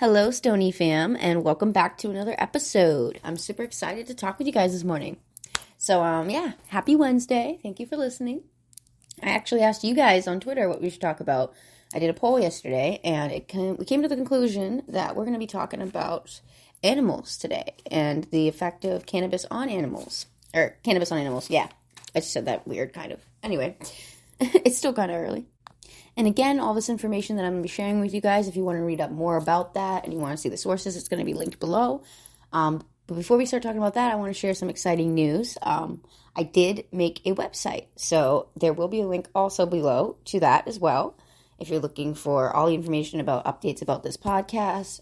Hello, Stoney fam, and welcome back to another episode. I'm super excited to talk with you guys this morning. So, happy Wednesday. Thank you for listening. I actually asked you guys on Twitter what we should talk about. I did a poll yesterday, and we came to the conclusion that we're going to be talking about animals today and the effect of cannabis on animals. Or, cannabis on animals, yeah. I just said that weird, kind of. Anyway, it's still kind of early. And again, all this information that I'm going to be sharing with you guys, if you want to read up more about that and you want to see the sources, it's going to be linked below. But before we start talking about that, I want to share some exciting news. I did make a website, so there will be a link also below to that as well. If you're looking for all the information about updates about this podcast,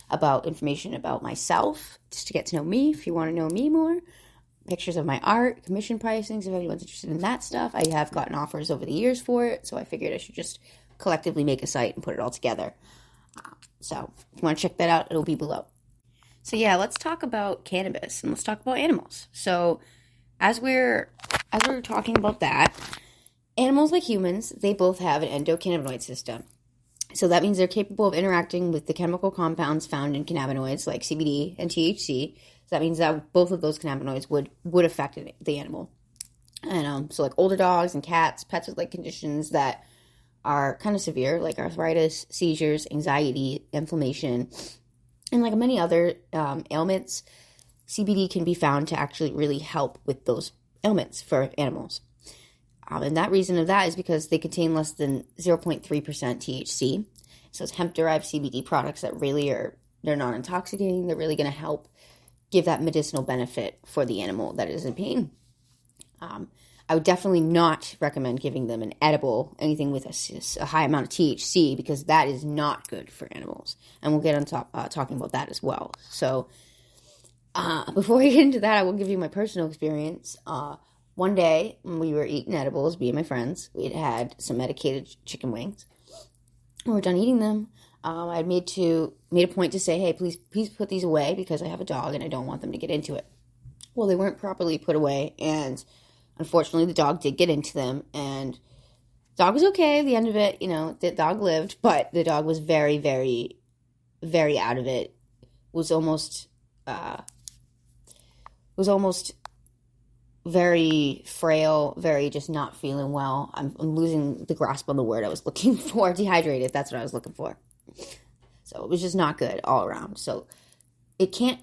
about information about myself, just to get to know me, if you want to know me more, pictures of my art, commission pricings, if anyone's interested in that stuff. I have gotten offers over the years for it, so I figured I should just collectively make a site and put it all together. So if you want to check that out, it'll be below. So yeah, let's talk about cannabis and let's talk about animals. So as we're talking about that, animals like humans, they both have an endocannabinoid system. So that means they're capable of interacting with the chemical compounds found in cannabinoids like CBD and THC. So that means that both of those cannabinoids would affect the animal. And so like older dogs and cats, pets with like conditions that are kind of severe, like arthritis, seizures, anxiety, inflammation, and like many other ailments, CBD can be found to actually really help with those ailments for animals. And that reason of that is because they contain less than 0.3% THC. So it's hemp-derived CBD products that really they're non-intoxicating. They're really going to help give that medicinal benefit for the animal that is in pain. I would definitely not recommend giving them an edible, anything with a high amount of THC, because that is not good for animals. And we'll get on talking about that as well. So before we get into that, I will give you my personal experience. One day, when we were eating edibles, me and my friends, we had some medicated chicken wings. When we were done eating them, I had made a point to say, hey, please put these away because I have a dog and I don't want them to get into it. Well, they weren't properly put away, and unfortunately, the dog did get into them, and the dog was okay at the end of it. The dog lived, but the dog was very, very, very out of it. Was almost very frail, very just not feeling well. I'm losing the grasp on the word I was looking for. Dehydrated, that's what I was looking for. So it was just not good all around. So it can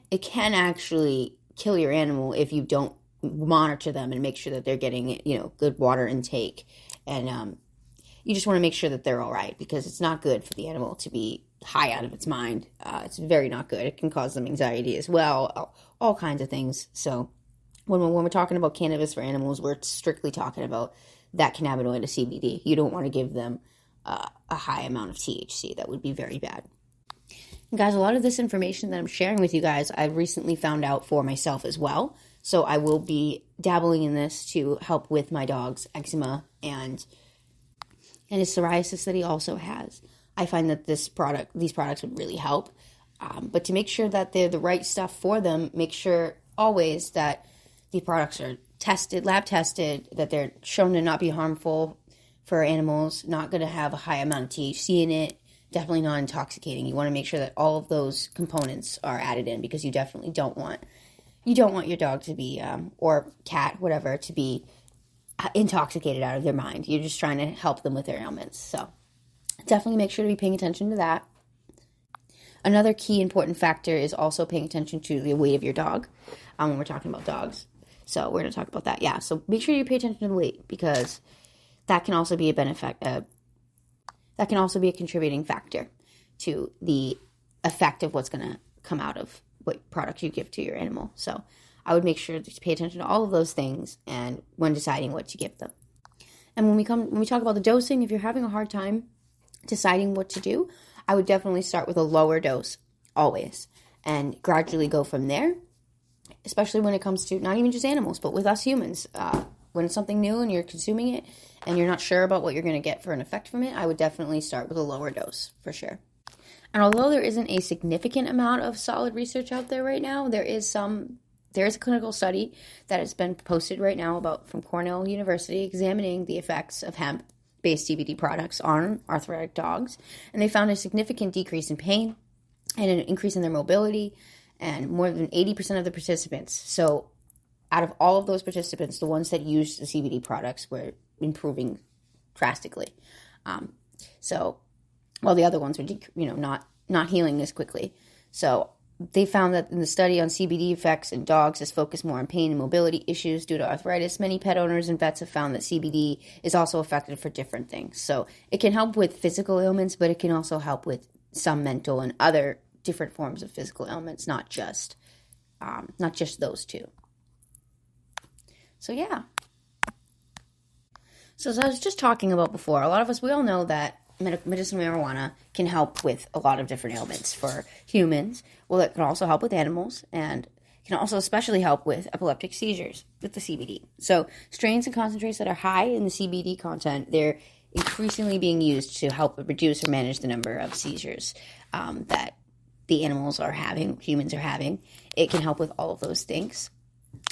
actually kill your animal if you don't monitor them and make sure that they're getting, good water intake. And you just want to make sure that they're all right, because it's not good for the animal to be high out of its mind. It's very not good. It can cause them anxiety as well, all kinds of things. So when we're talking about cannabis for animals, we're strictly talking about that cannabinoid of CBD. You don't want to give them a high amount of THC. That would be very bad. And guys, a lot of this information that I'm sharing with you guys, I've recently found out for myself as well. So I will be dabbling in this to help with my dog's eczema and his psoriasis that he also has. I find that these products would really help. But to make sure that they're the right stuff for them, make sure always that these products are lab tested, that they're shown to not be harmful for animals, not going to have a high amount of THC in it, definitely not intoxicating. You want to make sure that all of those components are added in, because you definitely don't want your dog to be, or cat, whatever, to be intoxicated out of their mind. You're just trying to help them with their ailments. So definitely make sure to be paying attention to that. Another key important factor is also paying attention to the weight of your dog when we're talking about dogs. So we're going to talk about that. Yeah, so make sure you pay attention to the weight, because that can also be that can also be a contributing factor to the effect of what's going to come out of what products you give to your animal. So I would make sure to pay attention to all of those things and when deciding what to give them. And when we talk about the dosing, if you're having a hard time deciding what to do, I would definitely start with a lower dose always and gradually go from there, especially when it comes to not even just animals, but with us humans. When it's something new and you're consuming it and you're not sure about what you're going to get for an effect from it, I would definitely start with a lower dose for sure. And although there isn't a significant amount of solid research out there right now, there is a clinical study that has been posted right now from Cornell University examining the effects of hemp-based CBD products on arthritic dogs. And they found a significant decrease in pain, and an increase in their mobility, and more than 80% of the participants. So out of all of those participants, the ones that used the CBD products were improving drastically. So while the other ones were, not healing as quickly. So they found that in the study on CBD effects in dogs is focused more on pain and mobility issues due to arthritis. Many pet owners and vets have found that CBD is also effective for different things. So it can help with physical ailments, but it can also help with some mental and other different forms of physical ailments, not just those two. So yeah. So as I was just talking about before, a lot of us, we all know that medicinal marijuana can help with a lot of different ailments for humans. Well, it can also help with animals, and can also especially help with epileptic seizures with the CBD. So strains and concentrates that are high in the CBD content, they're increasingly being used to help reduce or manage the number of seizures that the animals are having, humans are having. It can help with all of those things.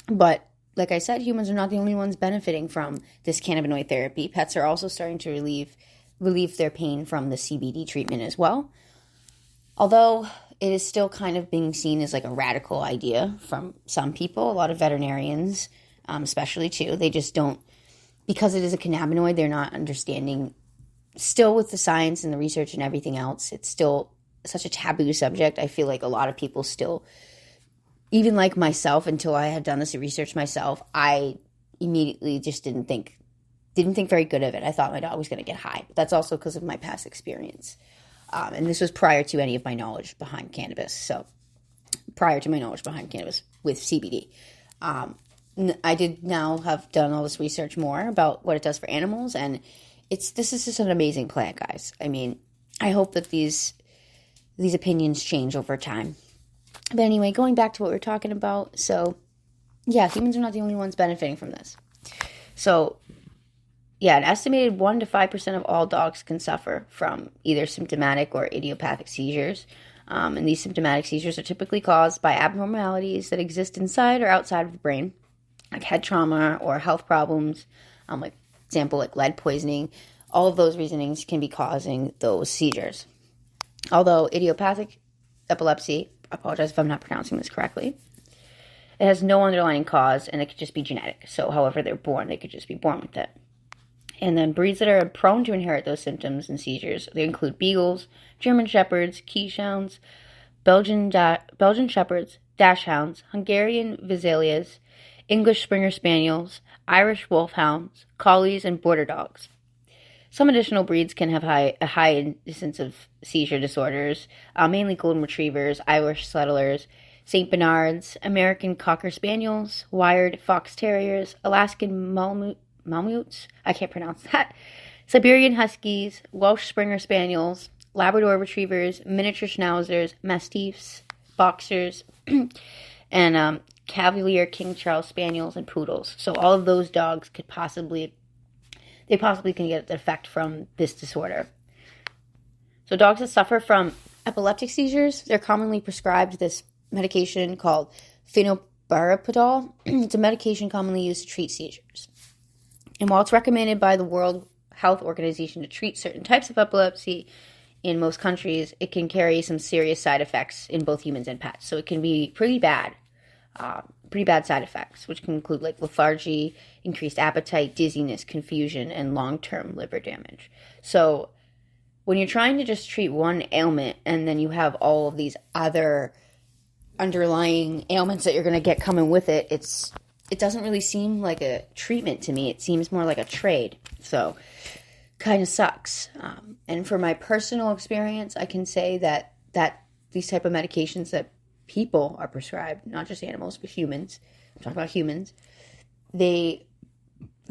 But like I said, humans are not the only ones benefiting from this cannabinoid therapy. Pets are also starting to relieve their pain from the CBD treatment as well. Although it is still kind of being seen as like a radical idea from some people, a lot of veterinarians, especially too, they just don't, because it is a cannabinoid, they're not understanding, still with the science and the research and everything else, it's still such a taboo subject. I feel like a lot of people still, even like myself, until I had done this research myself, I immediately just didn't think very good of it. I thought my dog was going to get high. But that's also because of my past experience. And this was prior to any of my knowledge behind cannabis. So prior to my knowledge behind cannabis with CBD. I did now have done all this research more about what it does for animals. And this is just an amazing plant, guys. I mean, I hope that these opinions change over time. But anyway, going back to what we were talking about. So yeah, humans are not the only ones benefiting from this. So yeah, an estimated 1 to 5% of all dogs can suffer from either symptomatic or idiopathic seizures. And these symptomatic seizures are typically caused by abnormalities that exist inside or outside of the brain, like head trauma or health problems, like example, like lead poisoning. All of those reasonings can be causing those seizures. Although idiopathic epilepsy, I apologize if I'm not pronouncing this correctly, it has no underlying cause, and it could just be genetic. So however they're born, they could just be born with it. And then breeds that are prone to inherit those symptoms and seizures, they include Beagles, German Shepherds, Keeshonds, Belgian Shepherds, Dachshunds, Hungarian Vizslas, English Springer Spaniels, Irish Wolfhounds, Collies, and Border Dogs. Some additional breeds can have a high incidence of seizure disorders, mainly Golden Retrievers, Irish Settlers, St. Bernards, American Cocker Spaniels, Wired Fox Terriers, Alaskan Malamutes, I can't pronounce that, Siberian Huskies, Welsh Springer Spaniels, Labrador Retrievers, Miniature Schnauzers, Mastiffs, Boxers, and Cavalier King Charles Spaniels and Poodles. So all of those dogs could possibly can get the effect from this disorder. So dogs that suffer from epileptic seizures, they're commonly prescribed this medication called phenobarbital. It's a medication commonly used to treat seizures. And while it's recommended by the World Health Organization to treat certain types of epilepsy in most countries, it can carry some serious side effects in both humans and pets. So it can be pretty bad side effects, which can include like lethargy, increased appetite, dizziness, confusion, and long-term liver damage. So when you're trying to just treat one ailment and then you have all of these other underlying ailments that you're going to get coming with it, it doesn't really seem like a treatment to me. It seems more like a trade. So kind of sucks. And for my personal experience, I can say that these type of medications that people are prescribed, not just animals, but humans, I'm talking about humans, the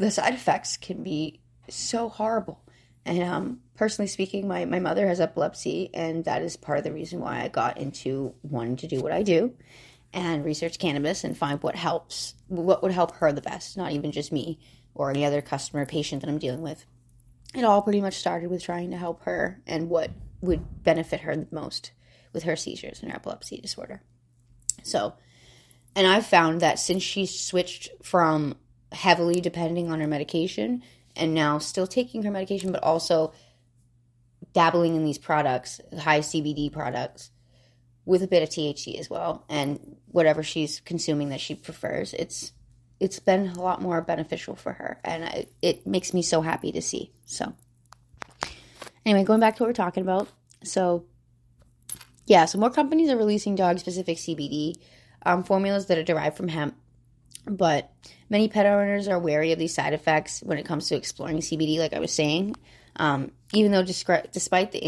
side effects can be so horrible. And personally speaking, my mother has epilepsy, and that is part of the reason why I got into wanting to do what I do and research cannabis and find what would help her the best, not even just me or any other customer or patient that I'm dealing with. It all pretty much started with trying to help her and what would benefit her the most with her seizures and her epilepsy disorder. So, and I've found that since she's switched from heavily depending on her medication and now still taking her medication, but also dabbling in these products, high CBD products, with a bit of THC as well, and whatever she's consuming that she prefers. It's been a lot more beneficial for her, and it makes me so happy to see. So anyway, going back to what we're talking about. So yeah, so more companies are releasing dog-specific CBD formulas that are derived from hemp, but many pet owners are wary of these side effects when it comes to exploring CBD, like I was saying. Even though despite the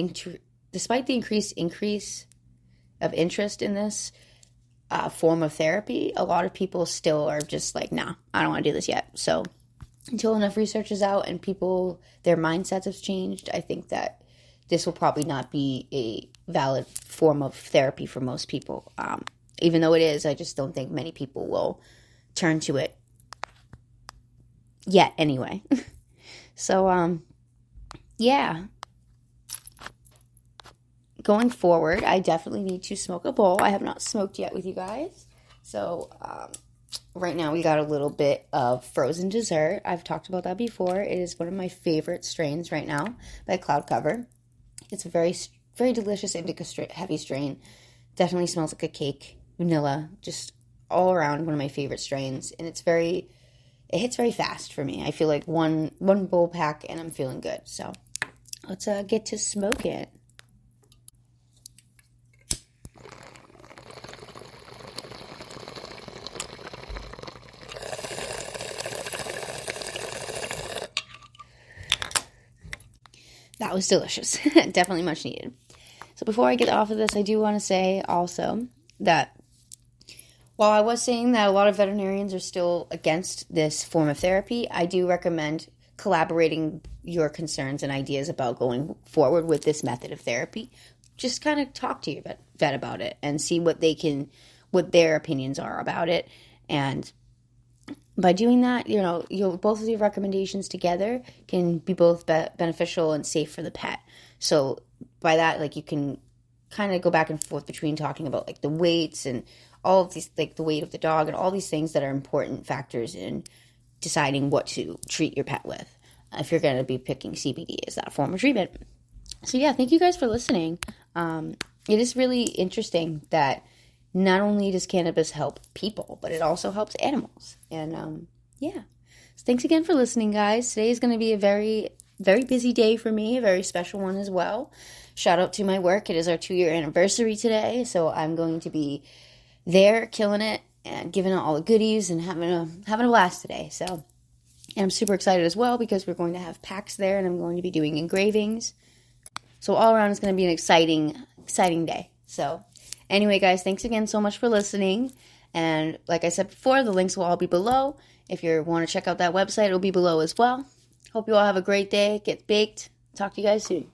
increase of interest in this form of therapy, a lot of people still are just like, nah, I don't want to do this yet. So until enough research is out and their mindsets have changed, I think that this will probably not be a valid form of therapy for most people. Even though it is, I just don't think many people will turn to it yet anyway. So, yeah. Going forward, I definitely need to smoke a bowl. I have not smoked yet with you guys. So, right now we got a little bit of frozen dessert. I've talked about that before. It is one of my favorite strains right now by Cloudcover. It's a very, very delicious indica heavy strain. Definitely smells like a cake, vanilla, just all around one of my favorite strains. And it hits very fast for me. I feel like one bowl pack and I'm feeling good. So let's get to smoke it. That was delicious. Definitely much needed. So before I get off of this, I do want to say also that while I was saying that a lot of veterinarians are still against this form of therapy, I do recommend collaborating your concerns and ideas about going forward with this method of therapy. Just kind of talk to your vet about it and see what their opinions are about it. And by doing that, both of your recommendations together can be both beneficial and safe for the pet. So by that, like, you can kind of go back and forth between talking about like the weights and all of these, like the weight of the dog and all these things that are important factors in deciding what to treat your pet with if you're going to be picking CBD as that form of treatment. So yeah, thank you guys for listening. It is really interesting that not only does cannabis help people, but it also helps animals. And yeah. So thanks again for listening, guys. Today is going to be a very, very busy day for me, a very special one as well. Shout out to my work. It is our 2-year anniversary today, so I'm going to be there killing it and giving out all the goodies and having a blast today. So, and I'm super excited as well because we're going to have packs there and I'm going to be doing engravings. So all around it's going to be an exciting day. So anyway, guys, thanks again so much for listening. And like I said before, the links will all be below. If you want to check out that website, it'll be below as well. Hope you all have a great day. Get baked. Talk to you guys soon.